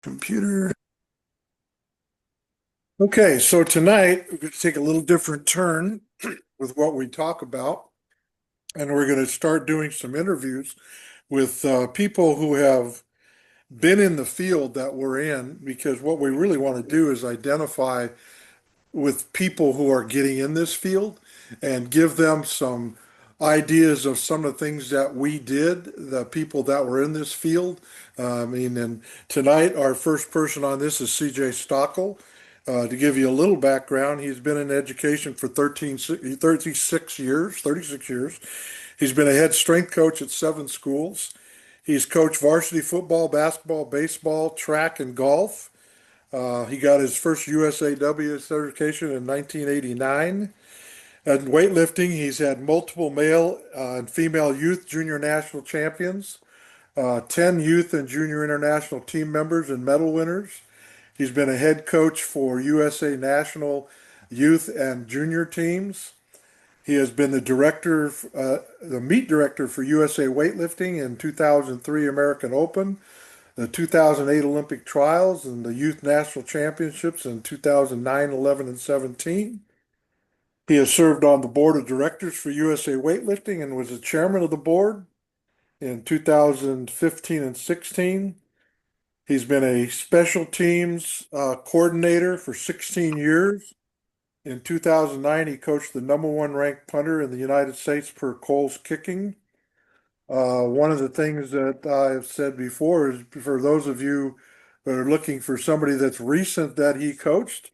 Computer. Okay, so tonight we're going to take a little different turn with what we talk about, and we're going to start doing some interviews with people who have been in the field that we're in, because what we really want to do is identify with people who are getting in this field and give them some ideas of some of the things that we did, the people that were in this field. And tonight our first person on this is CJ Stockel. To give you a little background, he's been in education for 36 years, 36 years. He's been a head strength coach at 7 schools. He's coached varsity football, basketball, baseball, track, and golf. He got his first USAW certification in 1989. In weightlifting, he's had multiple male and female youth junior national champions, 10 youth and junior international team members and medal winners. He's been a head coach for USA national youth and junior teams. He has been the meet director for USA weightlifting in 2003 American Open, the 2008 Olympic trials, and the youth national championships in 2009, 11, and 17. He has served on the board of directors for USA weightlifting and was the chairman of the board in 2015 and 16. He's been a special teams coordinator for 16 years. In 2009, he coached the number one ranked punter in the United States per Cole's kicking. One of the things that I have said before is for those of you that are looking for somebody that's recent that he coached,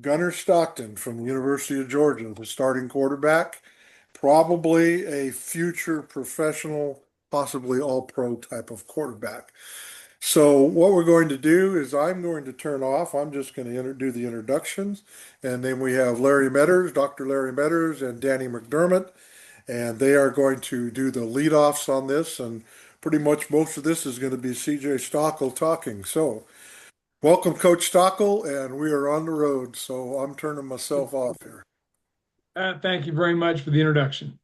Gunnar Stockton from the University of Georgia, the starting quarterback, probably a future professional, possibly all pro type of quarterback. So what we're going to do is I'm going to turn off. I'm just going to do the introductions. And then we have Larry Metters, Dr. Larry Metters, and Danny McDermott. And they are going to do the lead-offs on this. And pretty much most of this is going to be CJ Stockel talking. So welcome, Coach Stockel. And we are on the road. So I'm turning myself off here. Thank you very much for the introduction.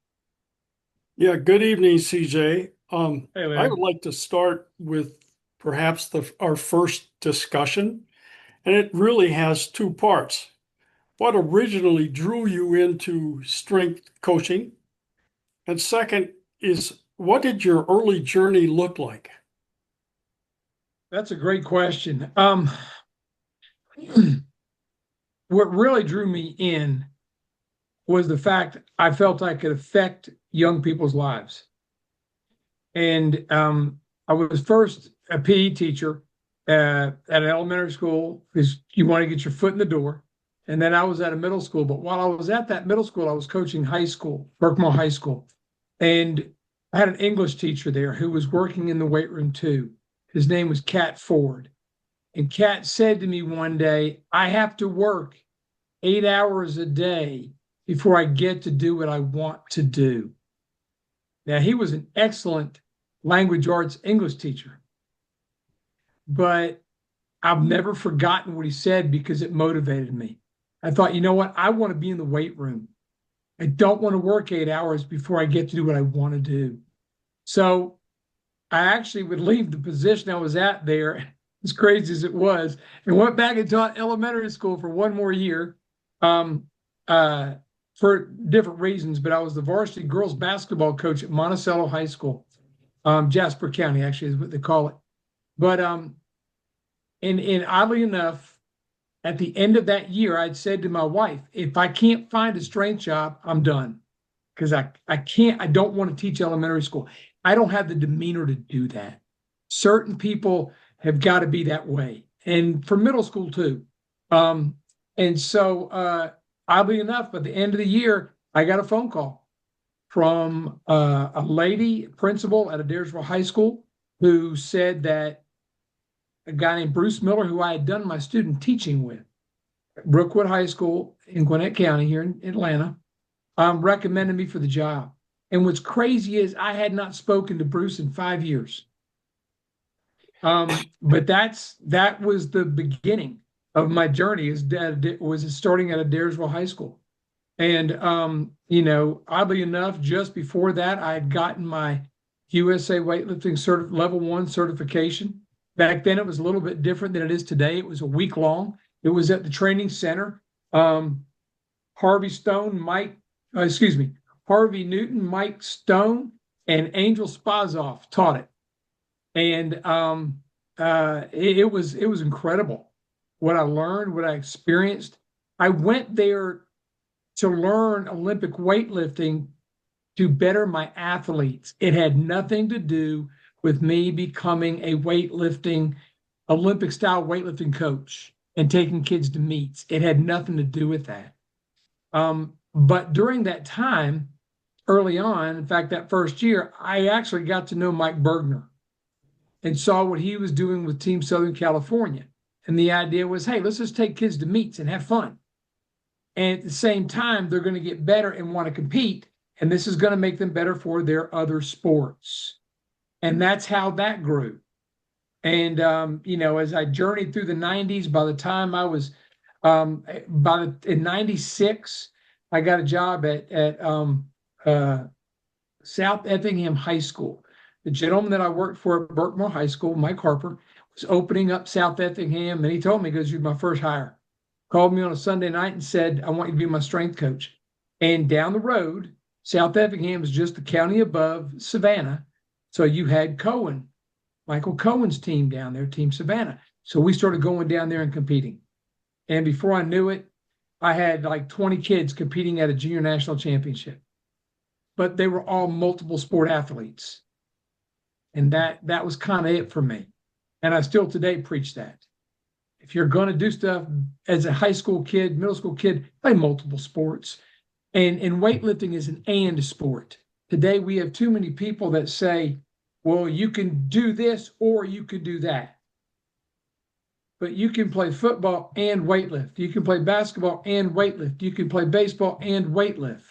Yeah, good evening, CJ. Hey, I Larry. would like to start with perhaps our first discussion, and it really has two parts. What originally drew you into strength coaching? And second is, what did your early journey look like? That's a great question. What really drew me in was the fact I felt I could affect young people's lives. And I was first a PE teacher at an elementary school because you want to get your foot in the door. And then I was at a middle school. But while I was at that middle school, I was coaching high school, Berkmore High School. And I had an English teacher there who was working in the weight room too. His name was Cat Ford. And Cat said to me one day, I have to work 8 hours a day before I get to do what I want to do. Now, he was an excellent language arts English teacher, but I've never forgotten what he said because it motivated me. I thought, you know what? I want to be in the weight room. I don't want to work 8 hours before I get to do what I want to do. So I actually would leave the position I was at there, as crazy as it was, and went back and taught elementary school for one more year um, for different reasons. But I was the varsity girls basketball coach at Monticello High School, Jasper County, actually, is what they call it. But and oddly enough, at the end of that year, I'd said to my wife, if I can't find a strength job, I'm done. Because I don't want to teach elementary school. I don't have the demeanor to do that. Certain people have got to be that way. And for middle school too. And so oddly enough, at the end of the year, I got a phone call from a lady principal at Adairsville High School who said that a guy named Bruce Miller, who I had done my student teaching with, at Brookwood High School in Gwinnett County here in Atlanta, recommended me for the job. And what's crazy is I had not spoken to Bruce in 5 years. But that was the beginning of my journey. Was starting at Adairsville High School, and oddly enough, just before that, I had gotten my USA weightlifting level 1 certification. Back then, it was a little bit different than it is today. It was a week long. It was at the training center. Harvey Stone, Harvey Newton, Mike Stone, and Angel Spazoff taught it, and it was incredible what I learned, what I experienced. I went there to learn Olympic weightlifting to better my athletes. It had nothing to do with me becoming a Olympic style weightlifting coach and taking kids to meets. It had nothing to do with that. But during that time, early on, in fact, that first year, I actually got to know Mike Bergner and saw what he was doing with Team Southern California. And the idea was, hey, let's just take kids to meets and have fun. And at the same time, they're going to get better and want to compete. And this is going to make them better for their other sports. And that's how that grew. And, as I journeyed through the 90s, by the time I was in 96, I got a job at South Effingham High School. The gentleman that I worked for at Berkmore High School, Mike Harper, was opening up South Effingham, and he told me, he goes, "You're my first hire." Called me on a Sunday night and said, "I want you to be my strength coach." And down the road, South Effingham is just the county above Savannah. So you had Michael Cohen's team down there, Team Savannah. So we started going down there and competing. And before I knew it, I had like 20 kids competing at a junior national championship. But they were all multiple sport athletes. And that was kind of it for me. And I still today preach that. If you're going to do stuff as a high school kid, middle school kid, play multiple sports. And weightlifting is an and sport. Today, we have too many people that say, well, you can do this or you can do that. But you can play football and weightlift. You can play basketball and weightlift. You can play baseball and weightlift.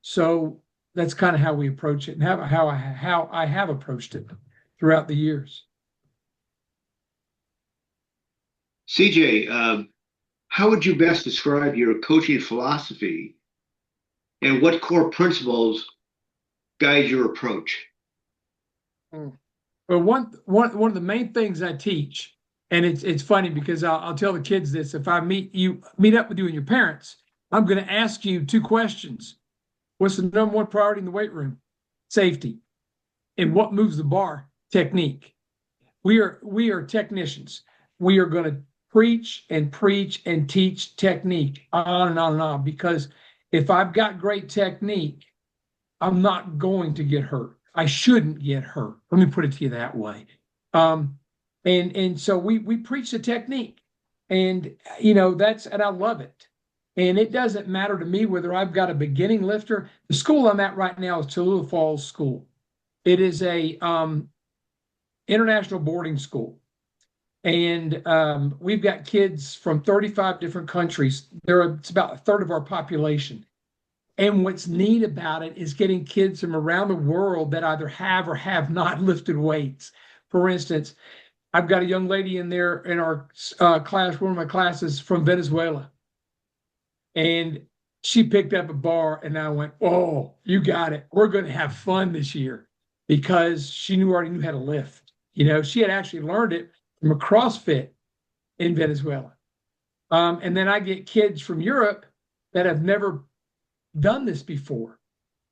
So that's kind of how we approach it and how I have approached it throughout the years. CJ, how would you best describe your coaching philosophy and what core principles guide your approach? Well, one of the main things I teach, and it's funny because I'll tell the kids this: if I meet up with you and your parents, I'm going to ask you two questions. What's the number one priority in the weight room? Safety. And what moves the bar? Technique. We are technicians. We are going to preach and teach technique on and on and on, because if I've got great technique, I'm not going to get hurt. I shouldn't get hurt. Let me put it to you that way. And so we preach the technique, and and I love it. And it doesn't matter to me whether I've got a beginning lifter. The school I'm at right now is Tallulah Falls School. It is a international boarding school. And we've got kids from 35 different countries. It's about a third of our population. And what's neat about it is getting kids from around the world that either have or have not lifted weights. For instance, I've got a young lady in there in our class, one of my classes, from Venezuela. And she picked up a bar, and I went, "Oh, you got it. We're going to have fun this year," because she already knew how to lift. She had actually learned it from a CrossFit in Venezuela. And then I get kids from Europe that have never done this before.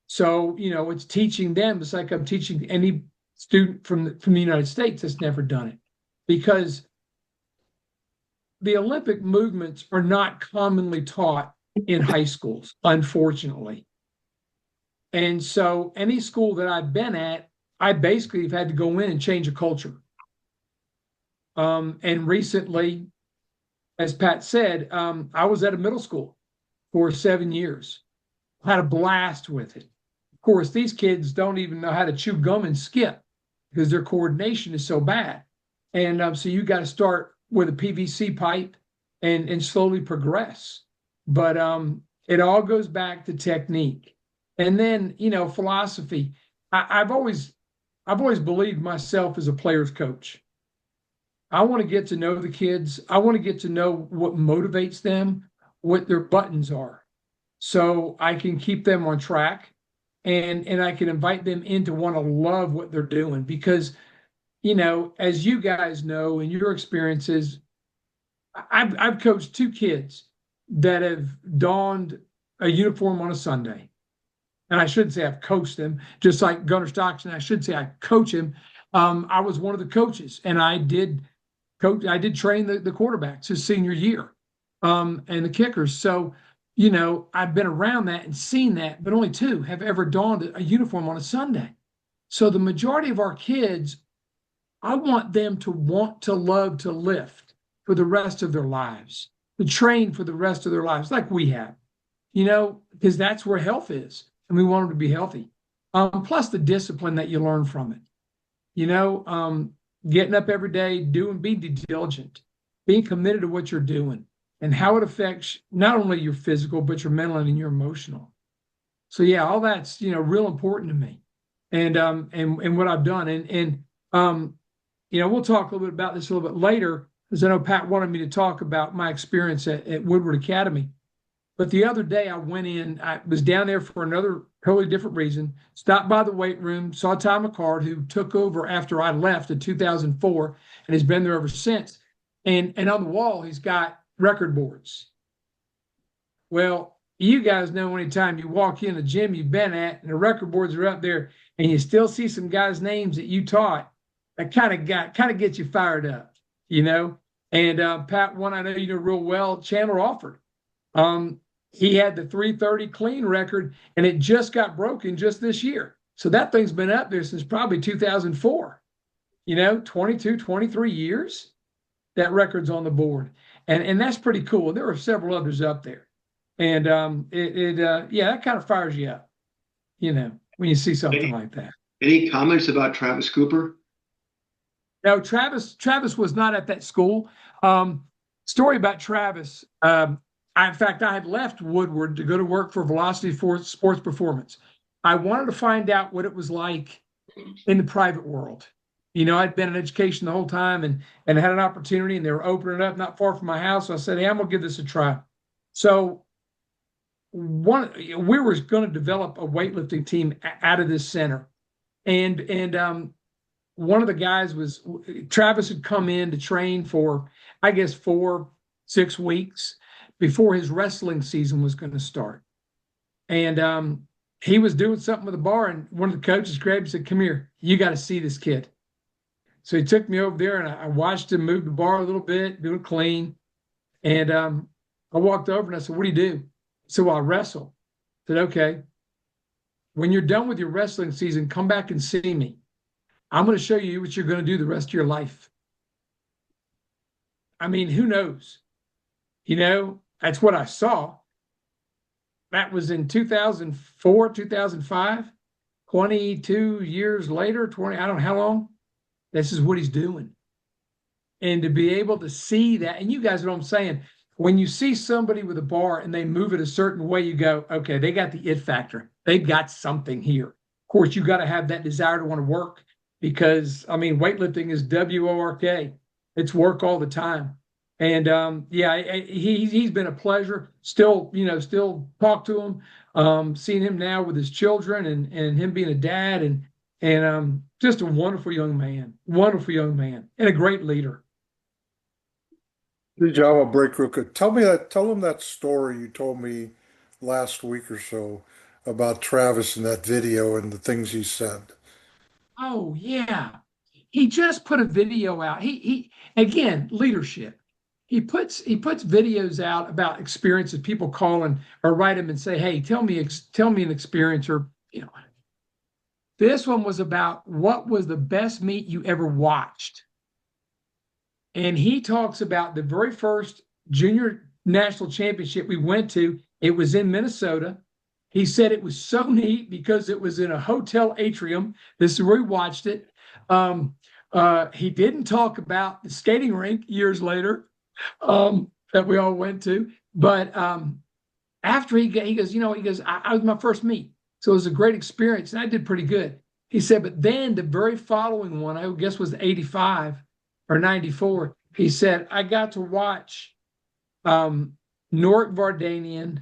So, it's teaching them. It's like I'm teaching any student from the United States that's never done it, because the Olympic movements are not commonly taught in high schools, unfortunately. And so any school that I've been at, I basically have had to go in and change a culture. And recently, as Pat said, I was at a middle school for 7 years. Had a blast with it. Of course, these kids don't even know how to chew gum and skip because their coordination is so bad. And so you got to start with a PVC pipe and slowly progress. But it all goes back to technique. And then, philosophy. I've always believed myself as a player's coach. I want to get to know the kids. I want to get to know what motivates them, what their buttons are, so I can keep them on track, and I can invite them in to want to love what they're doing. Because, as you guys know in your experiences, I've coached two kids that have donned a uniform on a Sunday. And I shouldn't say I've coached them, just like Gunnar Stockton. I should say I coach him. I was one of the coaches, and I did coach. I did train the quarterbacks his senior year, and the kickers. So, I've been around that and seen that, but only two have ever donned a uniform on a Sunday. So the majority of our kids, I want them to want to love to lift for the rest of their lives, to train for the rest of their lives, like we have, because that's where health is. And we want them to be healthy. Plus the discipline that you learn from it. Getting up every day, being diligent, being committed to what you're doing, and how it affects not only your physical, but your mental and your emotional. So yeah, all that's real important to me, and what I've done, we'll talk a little bit about this a little bit later, because I know Pat wanted me to talk about my experience at Woodward Academy. But the other day I went in, I was down there for another totally different reason, stopped by the weight room, saw Ty McCard, who took over after I left in 2004 and has been there ever since. And on the wall, he's got record boards. Well, you guys know anytime you walk in a gym you've been at and the record boards are up there and you still see some guys' names that you taught, that kind of gets you fired up, And Pat, one I know you know real well, Chandler Alford. He had the 330 clean record, and it just got broken just this year. So that thing's been up there since probably 2004. 22, 23 years, that record's on the board. And that's pretty cool. There are several others up there. And that kind of fires you up, when you see something like that. Any comments about Travis Cooper? No, Travis was not at that school. Story about Travis. In fact, I had left Woodward to go to work for Velocity Sports Performance. I wanted to find out what it was like in the private world. I'd been in education the whole time and had an opportunity, and they were opening it up not far from my house. So I said, hey, I'm going to give this a try. So we were going to develop a weightlifting team out of this center. And one of the guys Travis had come in to train for, I guess, 4-6 weeks before his wrestling season was going to start. And he was doing something with the bar, and one of the coaches grabbed him and said, come here, you got to see this kid. So he took me over there, and I watched him move the bar a little bit, do it clean. And I walked over and I said, what do you do? He said, well, I wrestle. I said, okay. When you're done with your wrestling season, come back and see me. I'm going to show you what you're going to do the rest of your life. I mean, who knows? That's what I saw. That was in 2004, 2005, 22 years later, I don't know how long. This is what he's doing. And to be able to see that, and you guys know what I'm saying, when you see somebody with a bar and they move it a certain way, you go, okay, they got the it factor. They've got something here. Of course, you got to have that desire to want to work, because, weightlifting is WORK. It's work all the time. And he's been a pleasure. Still talk to him. Seeing him now with his children and him being a dad and just a wonderful young man, and a great leader. Hey, John, I'll break real quick. Tell him that story you told me last week or so about Travis and that video and the things he said. Oh yeah, he just put a video out. He again, leadership. He puts videos out about experiences. People call or write him and say, "Hey, tell me an experience." Or this one was about what was the best meet you ever watched, and he talks about the very first junior national championship we went to. It was in Minnesota. He said it was so neat because it was in a hotel atrium. This is where he watched it. He didn't talk about the skating rink years later that we all went to. But after he goes, I was my first meet. So it was a great experience, and I did pretty good. He said, but then the very following one, I guess was 85 or 94, he said, I got to watch Norik Vardanian,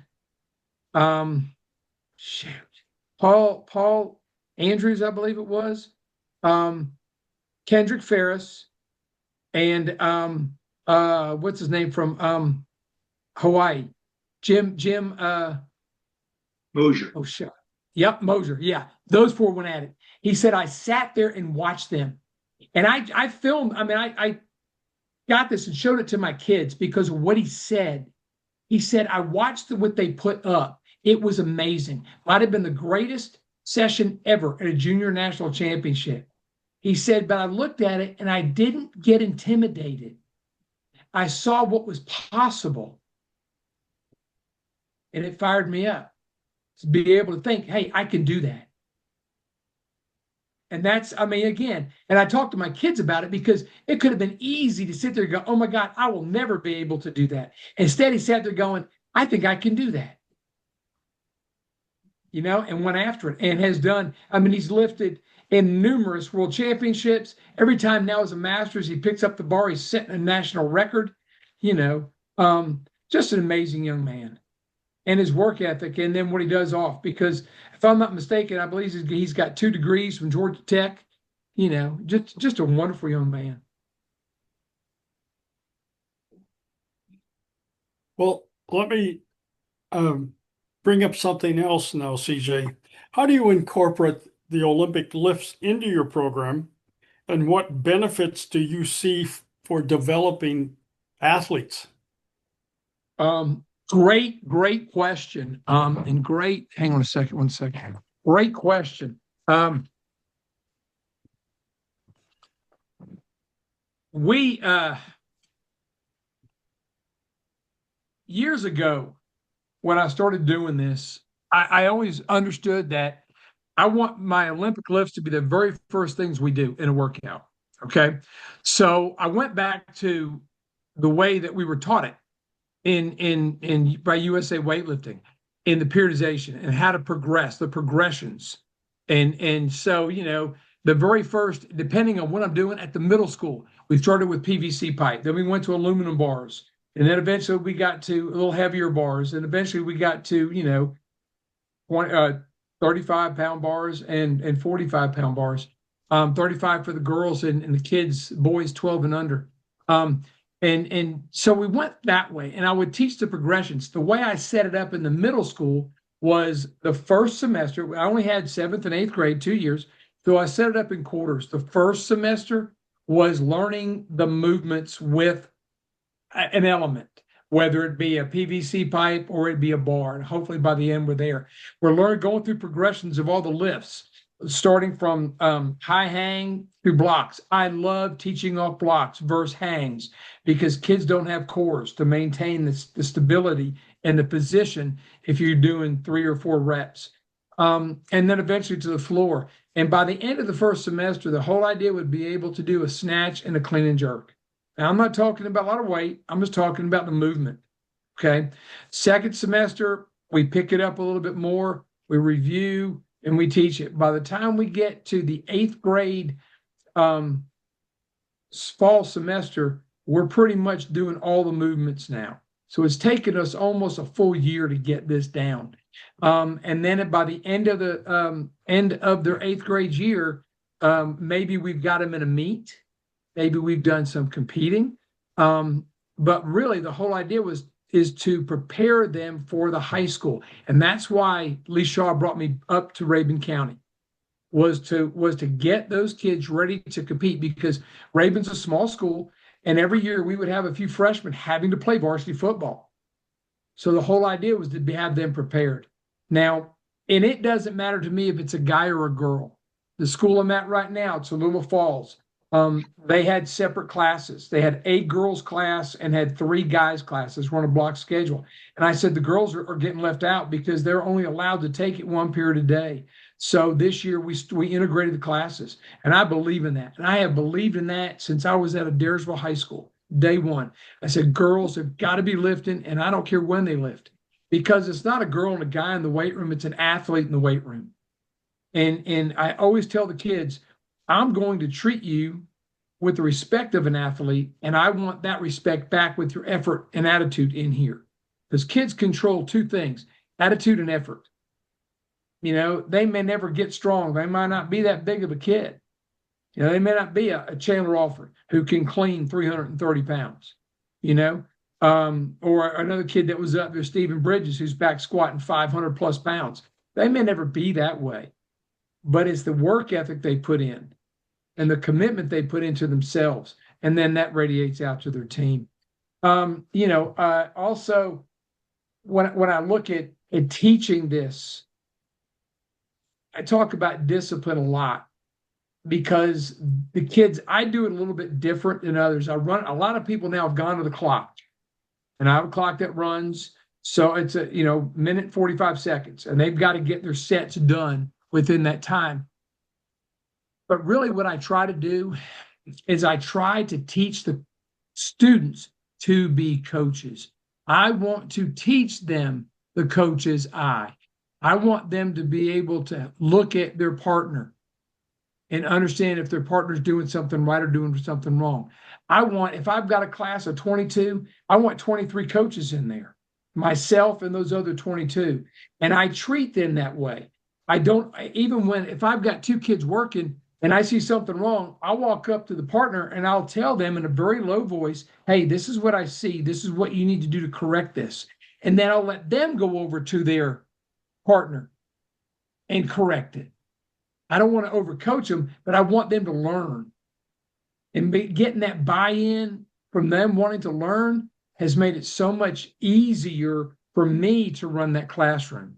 Paul Andrews, I believe it was, Kendrick Ferris, and what's his name from Hawaii? Jim Mosier. oh shit. Yep, Mosier. Yeah. Those four went at it. He said, I sat there and watched them. And I filmed, I got this and showed it to my kids because of what he said. He said, I watched what they put up. It was amazing. Might have been the greatest session ever at a junior national championship. He said, but I looked at it and I didn't get intimidated. I saw what was possible and it fired me up to be able to think, hey, I can do that. And that's, again, and I talked to my kids about it because it could have been easy to sit there and go, oh my God, I will never be able to do that. Instead, he sat there going, I think I can do that. And went after it and has done. He's lifted in numerous world championships. Every time now as a Masters, he picks up the bar, he's setting a national record, just an amazing young man. And his work ethic, and then what he does off. Because if I'm not mistaken, I believe he's got 2 degrees from Georgia Tech. Just a wonderful young man. Well, let me bring up something else now, CJ. How do you incorporate the Olympic lifts into your program, and what benefits do you see for developing athletes? Great question. Hang on a second, 1 second. Great question. We years ago, when I started doing this, I always understood that I want my Olympic lifts to be the very first things we do in a workout. Okay. So I went back to the way that we were taught it in by USA weightlifting, in the periodization and how to progress, the progressions. And so, the very first, depending on what I'm doing at the middle school, we started with PVC pipe. Then we went to aluminum bars. And then eventually we got to a little heavier bars. And eventually we got to, 35-pound bars and 45-pound bars. 35 for the girls and the kids, boys 12 and under. And so we went that way, and I would teach the progressions. The way I set it up in the middle school was the first semester. I only had 7th and 8th grade, 2 years. So I set it up in quarters. The first semester was learning the movements with an element, whether it be a PVC pipe or it be a bar. And hopefully by the end we're there. We're going through progressions of all the lifts, starting from high hang through blocks. I love teaching off blocks versus hangs because kids don't have cores to maintain the stability and the position if you're doing 3 or 4 reps. And then eventually to the floor. And by the end of the first semester, the whole idea would be able to do a snatch and a clean and jerk. Now, I'm not talking about a lot of weight. I'm just talking about the movement. Okay. Second semester, we pick it up a little bit more. We review and we teach it. By the time we get to the 8th grade fall semester, we're pretty much doing all the movements now. So it's taken us almost a full year to get this down. And then by the end of their 8th grade year, maybe we've got them in a meet. Maybe we've done some competing. But really the whole idea is to prepare them for the high school. And that's why Lee Shaw brought me up to Rabun County, was to get those kids ready to compete, because Rabun's a small school, and every year we would have a few freshmen having to play varsity football. So the whole idea was to have them prepared. Now, and it doesn't matter to me if it's a guy or a girl. The school I'm at right now, it's Tallulah Falls. They had separate classes. They had a girls class and had 3 guys classes, run a block schedule. And I said, the girls are getting left out because they're only allowed to take it 1 period a day. So this year we integrated the classes, and I believe in that. And I have believed in that since I was at Adairsville High School, day one. I said, girls have got to be lifting, and I don't care when they lift, because it's not a girl and a guy in the weight room. It's an athlete in the weight room. And I always tell the kids, I'm going to treat you with the respect of an athlete, and I want that respect back with your effort and attitude in here. Because kids control 2 things, attitude and effort. They may never get strong. They might not be that big of a kid, You know, they may not be a Chandler Alford who can clean 330 pounds, you know, or another kid that was up there, Stephen Bridges, who's back squatting 500 plus pounds. They may never be that way, but it's the work ethic they put in and the commitment they put into themselves. And then that radiates out to their team. Also, when I look at teaching this, I talk about discipline a lot because the kids, I do it a little bit different than others. A lot of people now have gone to the clock, and I have a clock that runs. So it's a, minute 45 seconds, and they've got to get their sets done within that time. But really what I try to do is I try to teach the students to be coaches. I want to teach them the coach's eye. I want them to be able to look at their partner and understand if their partner's doing something right or doing something wrong. If I've got a class of 22, I want 23 coaches in there, myself and those other 22. And I treat them that way. If I've got two kids working and I see something wrong, I'll walk up to the partner and I'll tell them in a very low voice, hey, this is what I see. This is what you need to do to correct this. And then I'll let them go over to their partner and correct it. I don't want to overcoach them, but I want them to learn. And getting that buy-in from them wanting to learn has made it so much easier for me to run that classroom.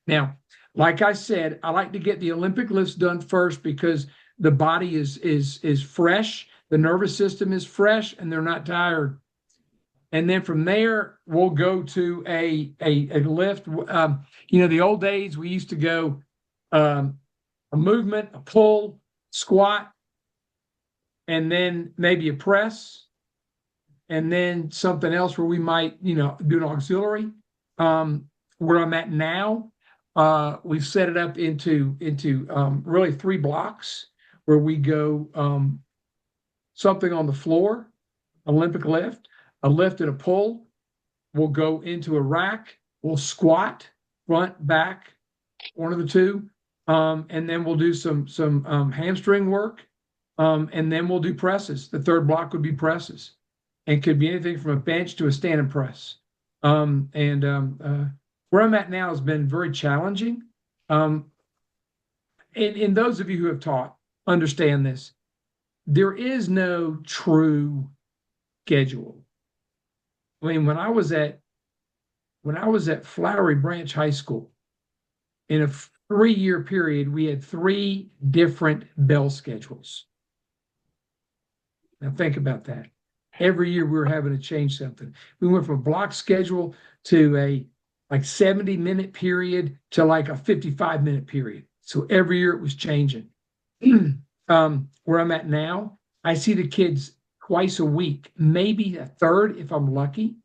Now, like I said, I like to get the Olympic lifts done first because the body is fresh, the nervous system is fresh, and they're not tired. And then from there, we'll go to a lift. The old days, we used to go a movement, a pull, squat, and then maybe a press, and then something else where we might, do an auxiliary. Where I'm at now, we've set it up into really 3 blocks where we go something on the floor, Olympic lift, a lift and a pull. We'll go into a rack. We'll squat, front, back, one of the two. And then we'll do some hamstring work. And then we'll do presses. The 3rd block would be presses. And could be anything from a bench to a standing press. Where I'm at now has been very challenging. And those of you who have taught understand this. There is no true schedule. I mean, when I was at Flowery Branch High School, in a 3-year period, we had 3 different bell schedules. Now think about that. Every year we were having to change something. We went from a block schedule to a 70-minute period to like a 55-minute period. So every year it was changing. Where I'm at now, I see the kids twice a week, maybe a third if I'm lucky.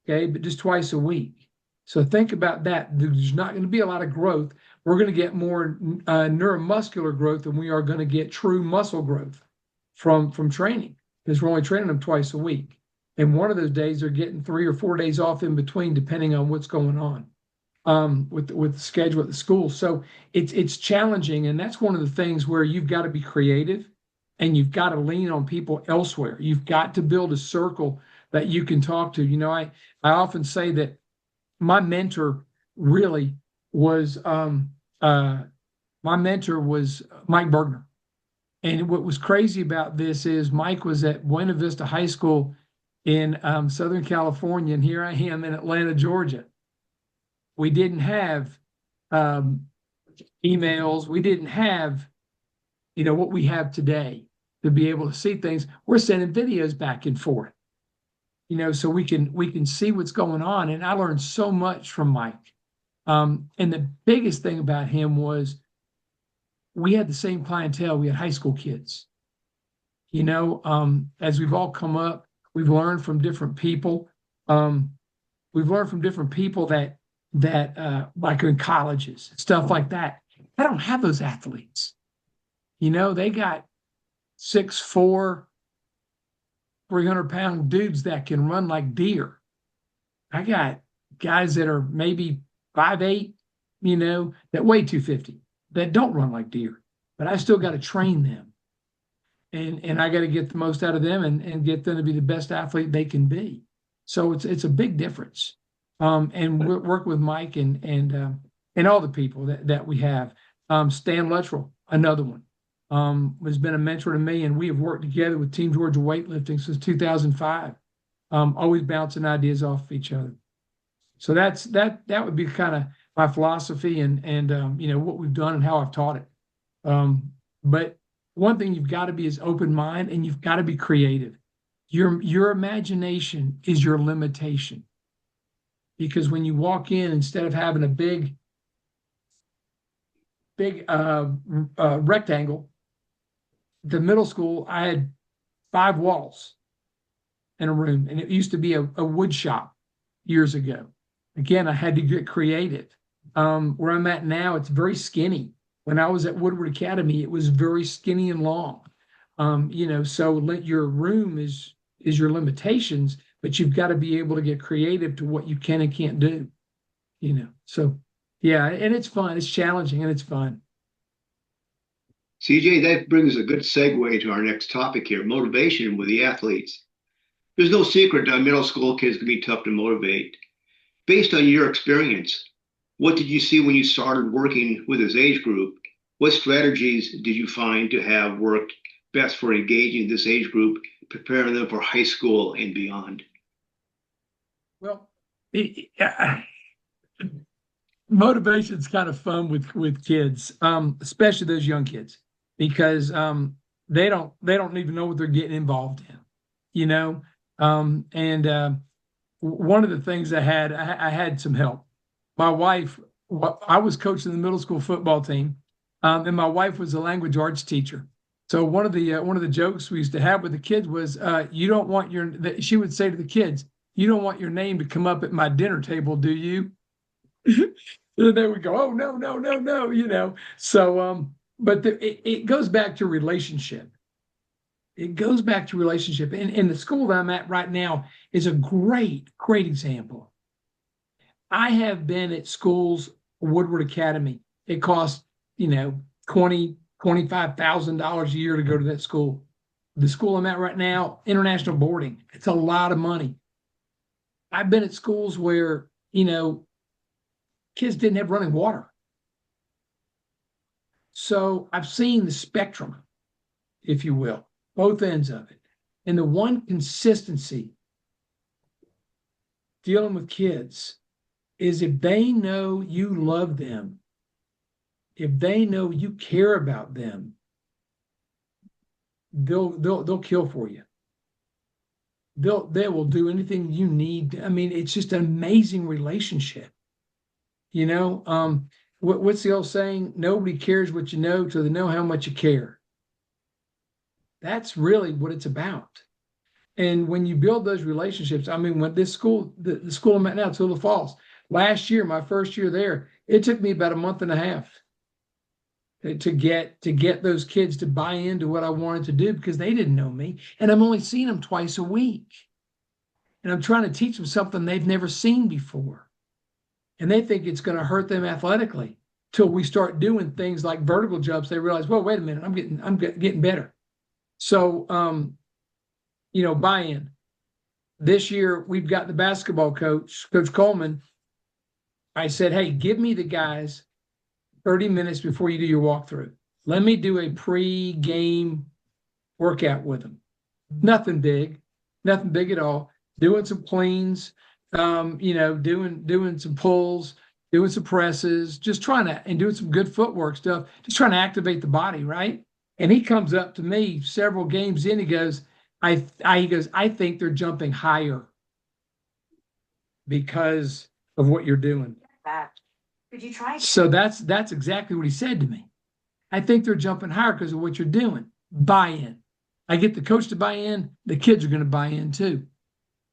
Okay, but just twice a week. So think about that. There's not going to be a lot of growth. We're going to get more neuromuscular growth than we are going to get true muscle growth from training, because we're only training them twice a week. And one of those days they're getting 3 or 4 days off in between, depending on what's going on with the schedule at the school. So it's challenging, and that's one of the things where you've got to be creative and you've got to lean on people elsewhere. You've got to build a circle that you can talk to. I often say that my mentor really was Mike Bergner. And what was crazy about this is Mike was at Buena Vista High School in Southern California, and here I am in Atlanta, Georgia. We didn't have emails. We didn't have, what we have today to be able to see things. We're sending videos back and forth, so we can see what's going on. And I learned so much from Mike. And the biggest thing about him was we had the same clientele. We had high school kids. As we've all come up, we've learned from different people. We've learned from different people that like in colleges, stuff like that. I don't have those athletes. They got 6'4", 300-pound dudes that can run like deer. I got guys that are maybe 5'8", that weigh 250, that don't run like deer. but I still got to train them. And I got to get the most out of them and get them to be the best athlete they can be. So it's a big difference. And we're working with Mike and all the people that we have. Stan Luttrell, another one, has been a mentor to me, and we have worked together with Team Georgia weightlifting since 2005. Always bouncing ideas off of each other. So that would be kind of my philosophy and what we've done and how I've taught it. But one thing you've got to be is open mind, and you've got to be creative. Your imagination is your limitation, because when you walk in, instead of having a big rectangle, the middle school, I had 5 walls in a room, and it used to be a wood shop years ago. Again, I had to get creative. Where I'm at now, it's very skinny. When I was at Woodward Academy, it was very skinny and long. So your room is your limitations, but you've got to be able to get creative to what you can and can't do. So yeah, and it's fun. It's challenging and it's fun. CJ, that brings a good segue to our next topic here, motivation with the athletes. There's no secret that middle school kids can be tough to motivate. Based on your experience, what did you see when you started working with this age group? What strategies did you find to have worked best for engaging this age group, preparing them for high school and beyond? Well, motivation's kind of fun with kids, especially those young kids, because they don't even know what they're getting involved in. One of the things I had some help. My wife, I was coaching the middle school football team, and my wife was a language arts teacher. So one of the jokes we used to have with the kids was, you don't want she would say to the kids, "You don't want your name to come up at my dinner table, do you?" And they would go, "Oh, no, no, no, no." So but it goes back to relationship. It goes back to relationship. And the school that I'm at right now is a great example. I have been at schools, Woodward Academy. It costs, $25,000 a year to go to that school. The school I'm at right now, international boarding. It's a lot of money. I've been at schools where, kids didn't have running water. So I've seen the spectrum, if you will, both ends of it. And the one consistency dealing with kids is, if they know you love them, if they know you care about them, they'll kill for you. They will do anything you need. I mean, it's just an amazing relationship. What's the old saying? Nobody cares what you know till they know how much you care. That's really what it's about. And when you build those relationships, I mean, when this school, the school I'm at now, Tula Falls, last year, my first year there, it took me about a month and a half to get those kids to buy into what I wanted to do, because they didn't know me, and I'm only seeing them twice a week, and I'm trying to teach them something they've never seen before, and they think it's going to hurt them athletically. Till we start doing things like vertical jumps, they realize, well, wait a minute, I'm getting better. So, buy-in. This year we've got the basketball coach, Coach Coleman. I said, hey, give me the guys 30 minutes before you do your walkthrough. Let me do a pre-game workout with them. Nothing big at all. Doing some cleans, doing some pulls, doing some presses, and doing some good footwork stuff, just trying to activate the body, right? And he comes up to me several games in, he goes, I think they're jumping higher because of what you're doing. Did you try? So that's exactly what he said to me. I think they're jumping higher because of what you're doing. Buy in. I get the coach to buy in, the kids are going to buy in too.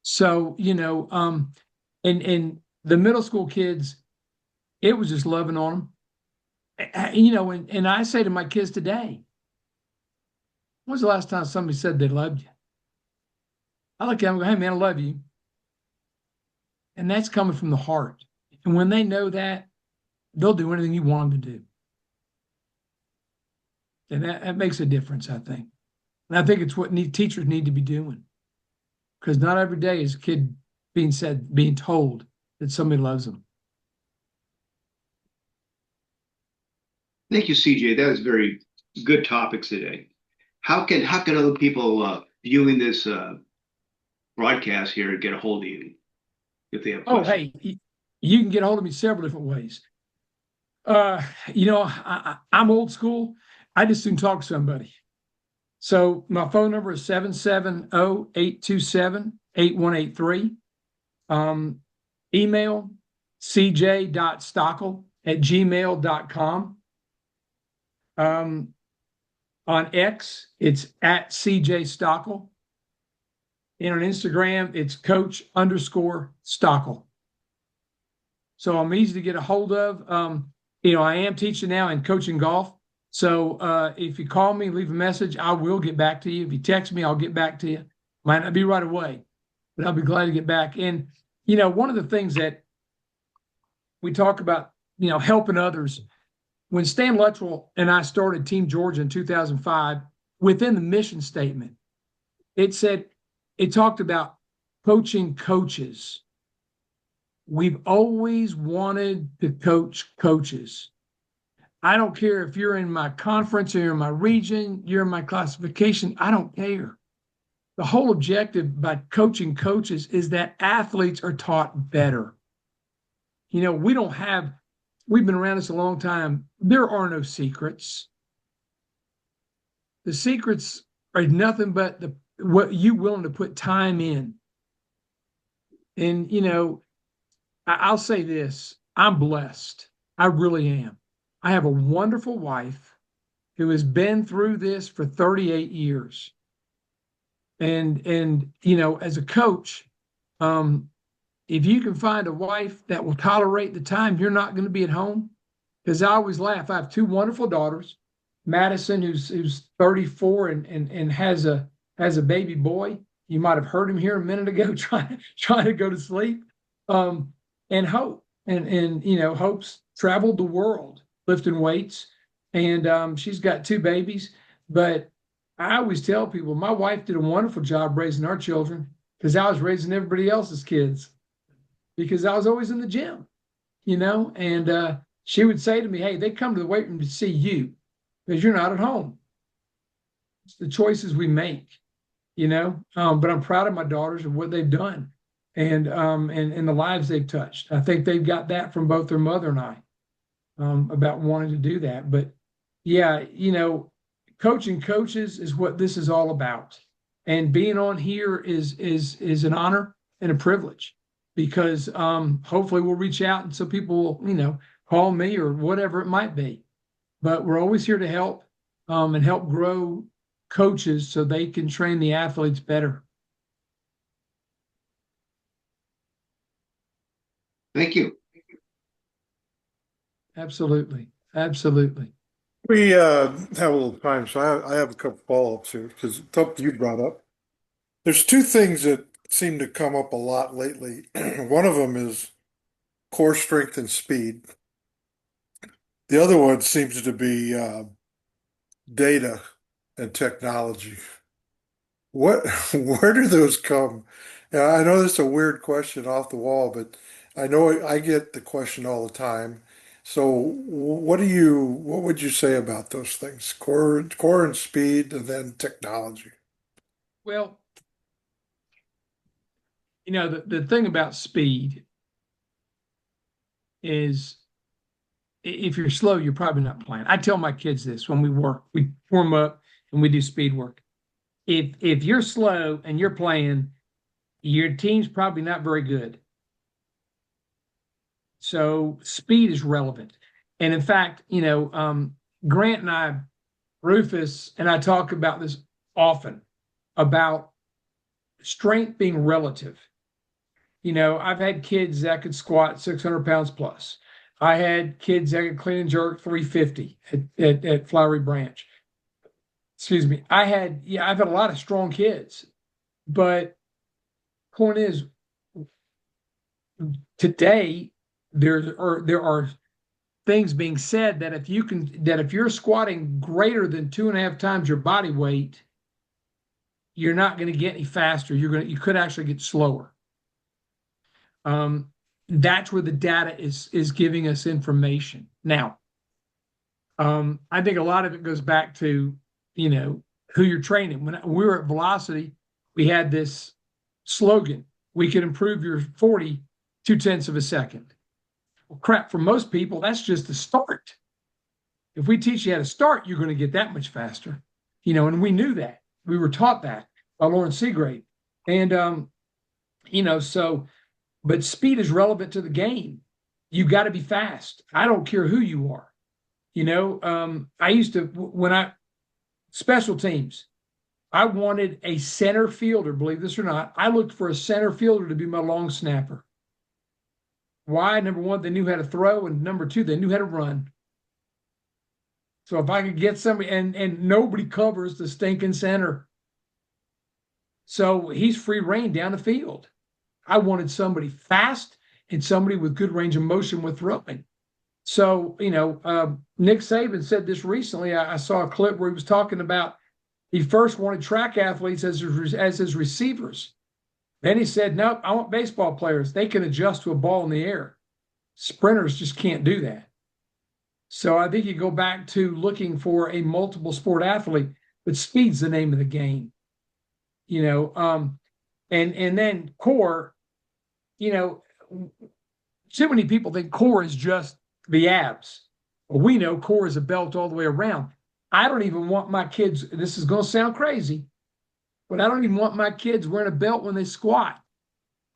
So, and the middle school kids, it was just loving on them. And I say to my kids today, when's the last time somebody said they loved you? I look at them and go, hey man, I love you. And that's coming from the heart. And when they know that, they'll do anything you want them to do. And that makes a difference, I think. And I think it's what teachers need to be doing. Because not every day is a kid being told that somebody loves them. Thank you, CJ. That was very good topics today. How can other people viewing this broadcast here get a hold of you if they have Oh, questions? hey, you can get a hold of me several different ways. I'm old school. I just soon talk to somebody. So my phone number is 770-827-8183. Email cj.stockel@gmail.com. On X, it's at CJ Stockel. And on Instagram, it's coach_Stockel. So I'm easy to get a hold of. I am teaching now and coaching golf. So if you call me, leave a message, I will get back to you. If you text me, I'll get back to you. Might not be right away, but I'll be glad to get back. And, one of the things that we talk about, helping others. When Stan Luttrell and I started Team Georgia in 2005, within the mission statement, it talked about coaching coaches. We've always wanted to coach coaches. I don't care if you're in my conference or you're in my region, you're in my classification, I don't care. The whole objective by coaching coaches is that athletes are taught better. We've been around this a long time. There are no secrets. The secrets are nothing but what you willing to put time in. And, I'll say this, I'm blessed. I really am. I have a wonderful wife who has been through this for 38 years. And as a coach, if you can find a wife that will tolerate the time you're not going to be at home, because I always laugh. I have two wonderful daughters, Madison, who's 34 and has a baby boy. You might have heard him here a minute ago trying to go to sleep. And Hope. And Hope's traveled the world lifting weights, and she's got two babies. But I always tell people my wife did a wonderful job raising our children because I was raising everybody else's kids because I was always in the gym, and she would say to me, hey, they come to the weight room to see you because you're not at home. It's the choices we make, but I'm proud of my daughters and what they've done and the lives they've touched. I think they've got that from both their mother and I about wanting to do that. But yeah, coaching coaches is what this is all about. And being on here is an honor and a privilege because hopefully we'll reach out and so people will, call me or whatever it might be. But we're always here to help and help grow coaches so they can train the athletes better. Thank you. Absolutely. Absolutely. We have a little time, so I have a couple follow-ups here because it's something you brought up. There's two things that seem to come up a lot lately. One of them is core strength and speed. The other one seems to be data and technology. What, where do those come? And I know this is a weird question off the wall, but I know I get the question all the time. So what would you say about those things? Core and speed, and then technology. Well, the thing about speed is if you're slow, you're probably not playing. I tell my kids this when we warm up and we do speed work. If you're slow and you're playing, your team's probably not very good. So speed is relevant. And in fact, Grant and I, Rufus and I talk about this often about strength being relative. I've had kids that could squat 600 pounds plus. I had kids that could clean and jerk 350 at Flowery Branch. Excuse me. I've had a lot of strong kids, but point is, today there are things being said that if you're squatting greater than 2.5 times your body weight, you're not going to get any faster. You could actually get slower. That's where the data is giving us information. Now, I think a lot of it goes back to, who you're training. When we were at Velocity, we had this slogan: we can improve your 40 2/10 of a second. Well, crap, for most people, that's just the start. If we teach you how to start, you're going to get that much faster. And we knew that. We were taught that by Lauren Seagrave. And, but speed is relevant to the game. You got to be fast. I don't care who you are. I used to, special teams, I wanted a center fielder, believe this or not. I looked for a center fielder to be my long snapper. Why? Number one, they knew how to throw, and number two, they knew how to run. So if I could get somebody, and nobody covers the stinking center, so he's free reign down the field. I wanted somebody fast and somebody with good range of motion with throwing. So, Nick Saban said this recently. I saw a clip where he was talking about he first wanted track athletes as his receivers. Then he said, nope, I want baseball players. They can adjust to a ball in the air. Sprinters just can't do that. So I think you go back to looking for a multiple sport athlete, but speed's the name of the game. And then core, too many people think core is just the abs. Well, we know core is a belt all the way around. I don't even want my kids, this is going to sound crazy, but I don't even want my kids wearing a belt when they squat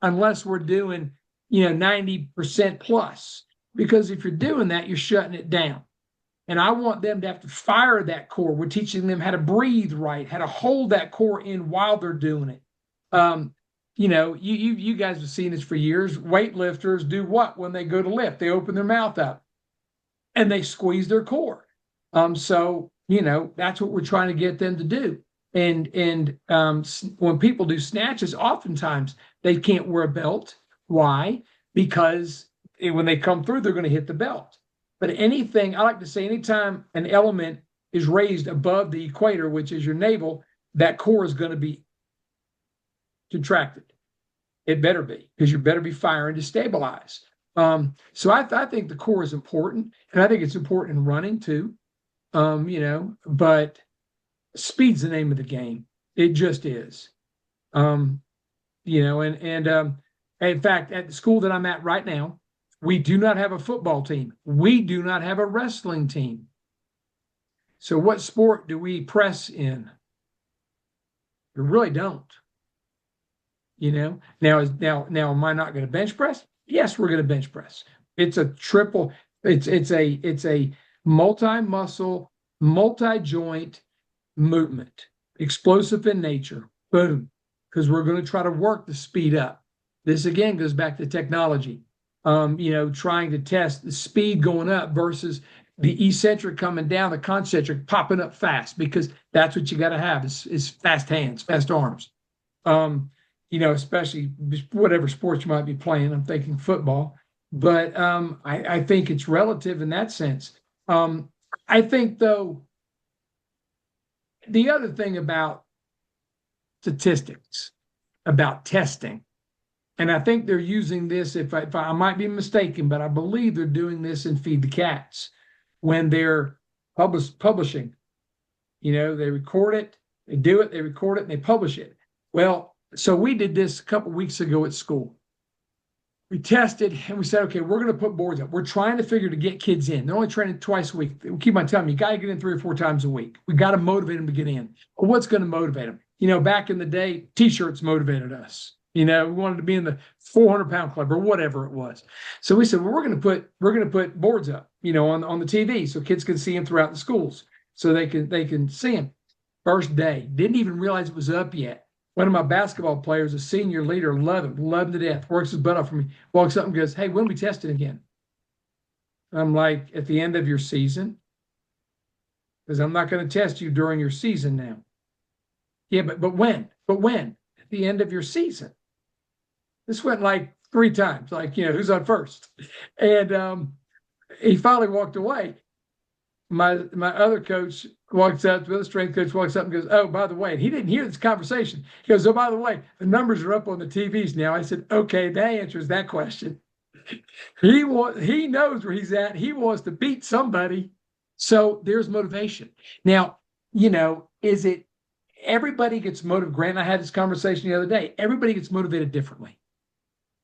unless we're doing, 90% plus. Because if you're doing that, you're shutting it down. And I want them to have to fire that core. We're teaching them how to breathe right, how to hold that core in while they're doing it. You guys have seen this for years. Weightlifters do what when they go to lift? They open their mouth up and they squeeze their core. So that's what we're trying to get them to do. And when people do snatches, oftentimes they can't wear a belt. Why? Because when they come through, they're going to hit the belt. But anything, I like to say, anytime an element is raised above the equator, which is your navel, that core is going to be contracted. It better be, because you better be firing to stabilize. So I think the core is important, and I think it's important in running too. But speed's the name of the game. It just is. In fact, at the school that I'm at right now, we do not have a football team. We do not have a wrestling team. So what sport do we press in? We really don't. Now, am I not going to bench press? Yes, we're going to bench press. It's a triple. It's a multi-muscle, multi-joint movement, explosive in nature. Boom, because we're going to try to work the speed up. This again goes back to technology. Trying to test the speed going up versus the eccentric coming down, the concentric popping up fast, because that's what you got to have is fast hands, fast arms. Especially whatever sports you might be playing. I'm thinking football, but I think it's relative in that sense. I think, though, the other thing about statistics, about testing, and I think they're using this, if I might be mistaken, but I believe they're doing this in Feed the Cats when they're publishing. They record it, they do it, they record it, and they publish it. Well, so we did this a couple of weeks ago at school. We tested and we said, okay, we're going to put boards up. We're trying to figure to get kids in. They're only training twice a week. We keep on telling them, you got to get in 3 or 4 times a week. We got to motivate them to get in. Well, what's going to motivate them? Back in the day, T-shirts motivated us. We wanted to be in the 400-pound club or whatever it was. So we said, well, we're going to put boards up, on the TV so kids can see them throughout the schools, so they can see them. First day, didn't even realize it was up yet. One of my basketball players, a senior leader, loved him to death, works his butt off for me, walks up and goes, hey, when we testing again? I'm like, at the end of your season? Because I'm not going to test you during your season now. Yeah, but when? But when? At the end of your season. This went like 3 times, who's on first? And he finally walked away. My other coach walks up, the other strength coach walks up and goes, "Oh, by the way," and he didn't hear this conversation. He goes, "Oh, by the way, the numbers are up on the TVs now." I said, "Okay, that answers that question." He knows where he's at. He wants to beat somebody. So there's motivation. Now, is it everybody gets motivated? Grant and I had this conversation the other day. Everybody gets motivated differently.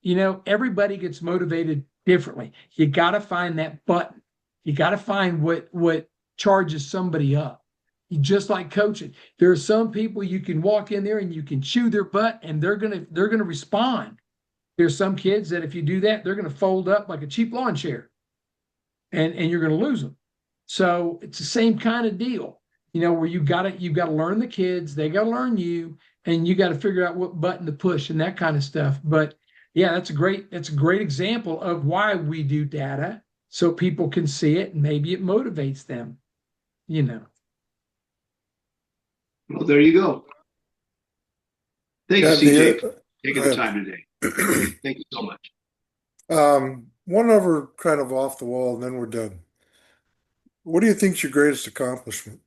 Everybody gets motivated differently. You got to find that button. You got to find what charges somebody up. Just like coaching, there are some people you can walk in there and you can chew their butt and they're gonna respond. There's some kids that if you do that, they're gonna fold up like a cheap lawn chair, and you're gonna lose them. So it's the same kind of deal, where you've got to learn the kids, they got to learn you, and you got to figure out what button to push and that kind of stuff. But yeah, that's a great example of why we do data so people can see it and maybe it motivates them. Well, there you go. Thank you, Yeah, CJ, for go taking the ahead. time today. Thank you so much. One other kind of off the wall, and then we're done. What do you think's your greatest accomplishment?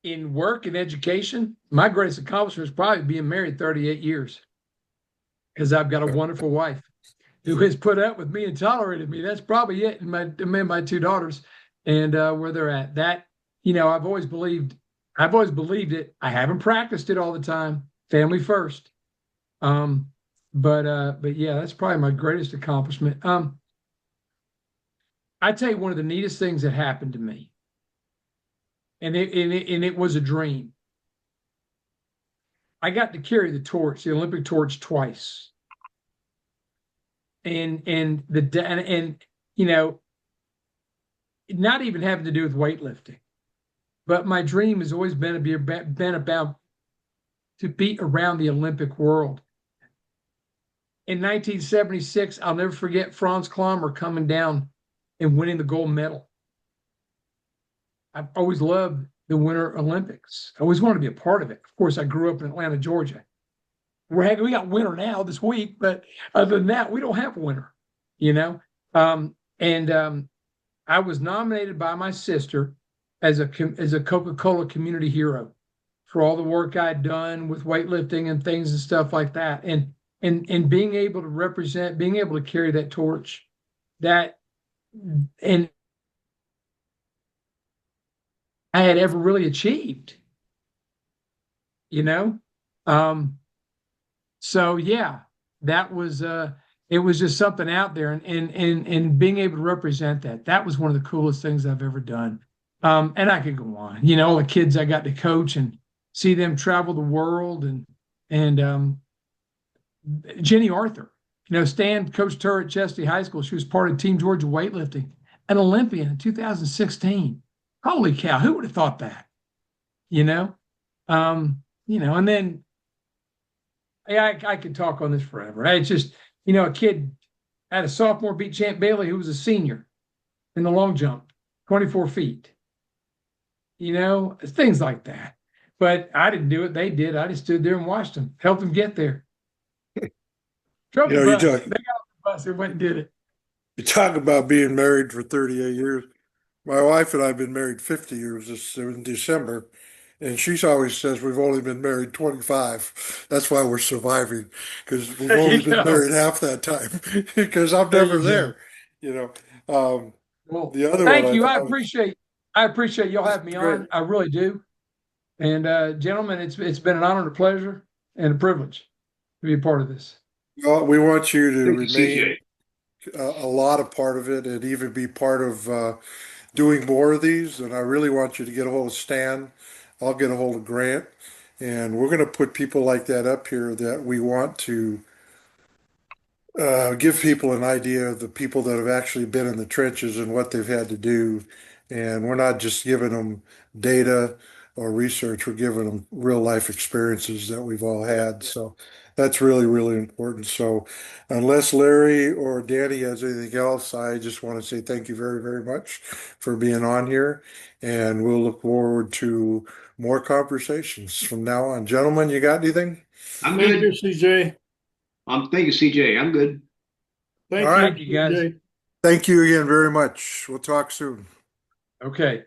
In work and education, my greatest accomplishment is probably being married 38 years because I've got a wonderful wife who has put up with me and tolerated me. That's probably it. And my two daughters and where they're at. That, I've always believed it. I haven't practiced it all the time. Family first. But yeah, that's probably my greatest accomplishment. I tell you one of the neatest things that happened to me, and it was a dream. I got to carry the Olympic torch twice. And not even having to do with weightlifting, but my dream has always been about to be around the Olympic world. In 1976, I'll never forget Franz Klammer coming down and winning the gold medal. I've always loved the Winter Olympics. I always wanted to be a part of it. Of course, I grew up in Atlanta, Georgia. We got winter now this week, but other than that, we don't have winter, And I was nominated by my sister as a Coca-Cola community hero for all the work I'd done with weightlifting and things and stuff like that. And being able to represent, being able to carry that torch, and I had ever really achieved, So yeah, that was it was just something out there, and being able to represent that was one of the coolest things I've ever done. And I could go on, all the kids I got to coach and see them travel the world, and Jenny Arthur, Stan coached her at Chesty High School. She was part of Team Georgia weightlifting, an Olympian in 2016. Holy cow, who would have thought that? And then I could talk on this forever. It's just, a kid had a sophomore beat Champ Bailey who was a senior in the long jump, 24 feet. Things like that. But I didn't do it. They did. I just stood there and watched them, helped them get there. Drove the bus. They got off the bus and went and did it. You talk about being married for 38 years. My wife and I have been married 50 years this in December, and she always says we've only been married 25. That's why we're surviving, because we've only been married half that time, because I'm never there. Well, The other thank one I you. thought was I appreciate y'all having me great. on. I really do. And gentlemen, it's been an honor and a pleasure and a privilege to be a part of this. Well, we want you to Thank you, remain CJ. a lot of part of it and even be part of doing more of these. And I really want you to get a hold of Stan. I'll get a hold of Grant. And we're going to put people like that up here that we want to give people an idea of the people that have actually been in the trenches and what they've had to do. And we're not just giving them data or research, we're giving them real life experiences that we've all had. So that's really, really important. So unless Larry or Danny has anything else, I just want to say thank you very, very much for being on here. And we'll look forward to more conversations from now on. Gentlemen, you got anything? I'm Thank good. you, CJ. Thank you, CJ. I'm good. Thank All you, right. Thank you, guys. TJ. Thank you again very much. We'll talk soon. Okay.